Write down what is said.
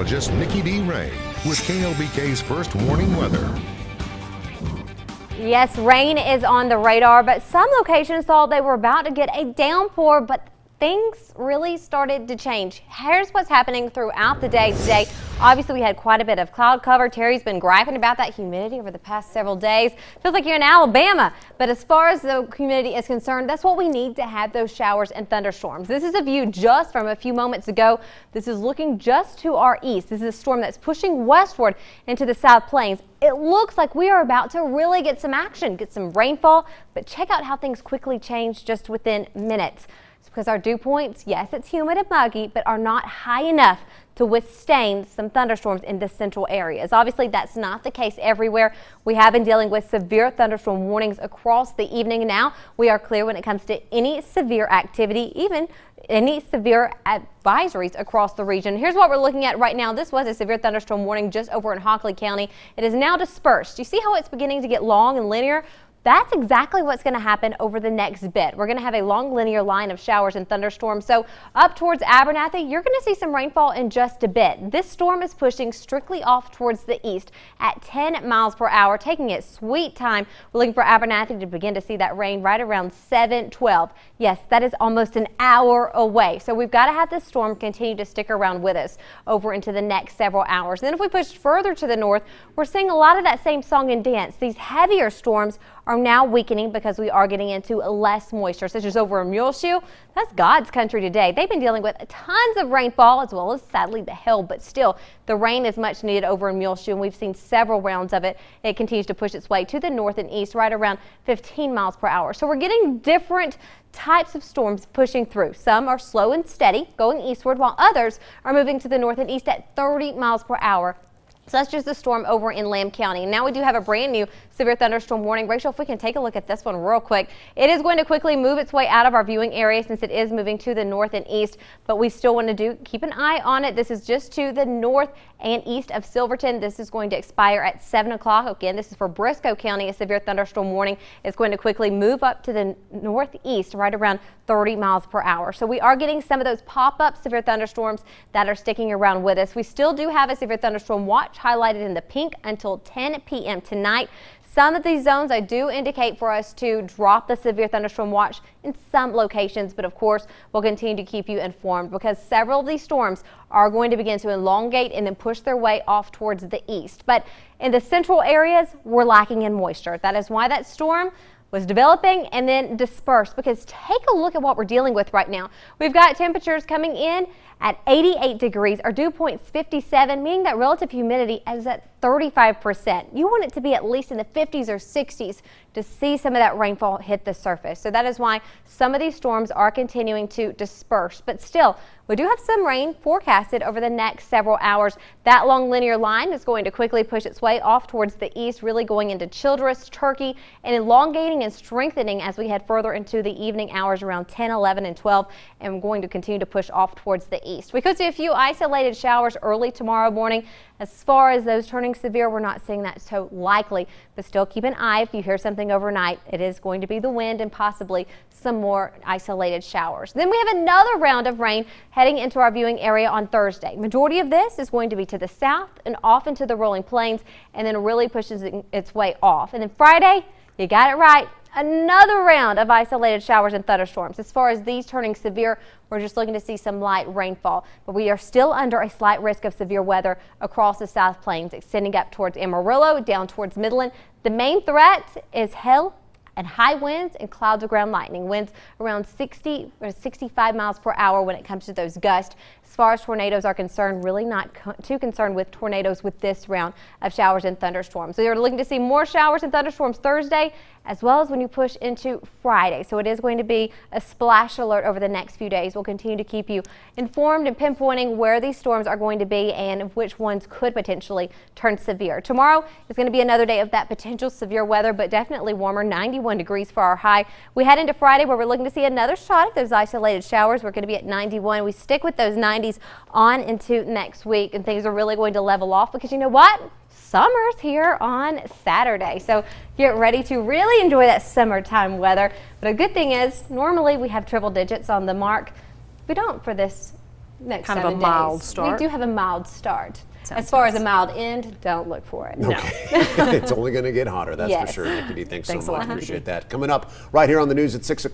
Just Nikki-Dee rain with KLBK's first warning weather. Yes, rain is on the radar, but some locations thought they were about to get a downpour, but things really started to change. Here's what's happening throughout the day today. Obviously, we had quite a bit of cloud cover. Terry's been griping about that humidity over the past several days. Feels like you're in Alabama. But as far as the humidity is concerned, that's what we need to have those showers and thunderstorms. This is a view just from a few moments ago. This is looking just to our east. This is a storm that's pushing westward into the South Plains. It looks like we are about to really get some action, get some rainfall. But check out how things quickly change just within minutes. Because our dew points, yes, it's humid and muggy, but are not high enough to withstand some thunderstorms in the central areas. Obviously, that's not the case everywhere. We have been dealing with severe thunderstorm warnings across the evening. Now we are clear when it comes to any severe activity, even any severe advisories across the region. Here's what we're looking at right now. This was a severe thunderstorm warning just over in Hockley County. It is now dispersed. You see how it's beginning to get long and linear? That's exactly what's going to happen over the next bit. We're going to have a long linear line of showers and thunderstorms. So up towards Abernathy, you're going to see some rainfall in just a bit. This storm is pushing strictly off towards the east at 10 miles per hour, taking its sweet time. We're looking for Abernathy to begin to see that rain right around 7:12. Yes, that is almost an hour away. So we've got to have this storm continue to stick around with us over into the next several hours. And then if we push further to the north, we're seeing a lot of that same song and dance. These heavier storms are now weakening because we are getting into less moisture, such as over in Muleshoe. That's God's country today. They've been dealing with tons of rainfall as well as sadly the hail, but still the rain is much needed over in Muleshoe, and we've seen several rounds of it. It continues to push its way to the north and east right around 15 miles per hour. So we're getting different types of storms pushing through. Some are slow and steady going eastward, while others are moving to the north and east at 30 miles per hour. So that's just the storm over in Lamb County. Now we do have a brand new severe thunderstorm warning. Rachel, if we can take a look at this one real quick. It is going to quickly move its way out of our viewing area since it is moving to the north and east, but we still want to keep an eye on it. This is just to the north and east of Silverton. This is going to expire at 7 o'clock. Again, this is for Briscoe County. A severe thunderstorm warning is going to quickly move up to the northeast right around 30 miles per hour. So we are getting some of those pop-up severe thunderstorms that are sticking around with us. We still do have a severe thunderstorm watch highlighted in the pink until 10 p.m. tonight. Some of these zones I do indicate for us to drop the severe thunderstorm watch in some locations, but of course we'll continue to keep you informed because several of these storms are going to begin to elongate and then push their way off towards the east. But in the central areas, we're lacking in moisture. That is why that storm was developing and then dispersed, because take a look at what we're dealing with right now. We've got temperatures coming in at 88 degrees. Our dew point's 57, meaning that relative humidity is at 35%. You want it to be at least in the 50s or 60s to see some of that rainfall hit the surface. So that is why some of these storms are continuing to disperse. But still, we do have some rain forecasted over the next several hours. That long linear line is going to quickly push its way off towards the east, really going into Childress, Turkey, and elongating and strengthening as we head further into the evening hours around 10, 11, and 12, and we're going to continue to push off towards the east. We could see a few isolated showers early tomorrow morning. As far as those turning severe, we're not seeing that so likely, but still keep an eye if you hear something overnight. It is going to be the wind and possibly some more isolated showers. Then we have another round of rain heading into our viewing area on Thursday. Majority of this is going to be to the south and off into the rolling plains, and then really pushes its way off. And then Friday, you got it right. Another round of isolated showers and thunderstorms. As far as these turning severe, we're just looking to see some light rainfall, but we are still under a slight risk of severe weather across the South Plains, extending up towards Amarillo, down towards Midland. The main threat is hail and high winds and clouds of ground lightning. Winds around 60 or 65 miles per hour when it comes to those gusts. As far as tornadoes are concerned, really not too concerned with tornadoes with this round of showers and thunderstorms. So you're looking to see more showers and thunderstorms Thursday, as well as when you push into Friday. So it is going to be a splash alert over the next few days. We'll continue to keep you informed and pinpointing where these storms are going to be and which ones could potentially turn severe. Tomorrow is going to be another day of that potential severe weather, but definitely warmer, 91 degrees for our high. We head into Friday where we're looking to see another shot of those isolated showers. We're going to be at 91. We stick with those 90s on into next week, and things are really going to level off because you know what? Summer's here on Saturday. So get ready to really enjoy that summertime weather. But a good thing is normally we have triple digits on the mark. We don't for this next kind of 7 a mild days. start. We do have a mild start. Sounds As far nice. as a mild end, don't look for it. Okay. It's only going to get hotter, that's for Yes. sure. Nikki-Dee, thanks so Thanks a much. lot, Nikki-Dee. Appreciate that. Coming up right here on the news at 6 o'clock.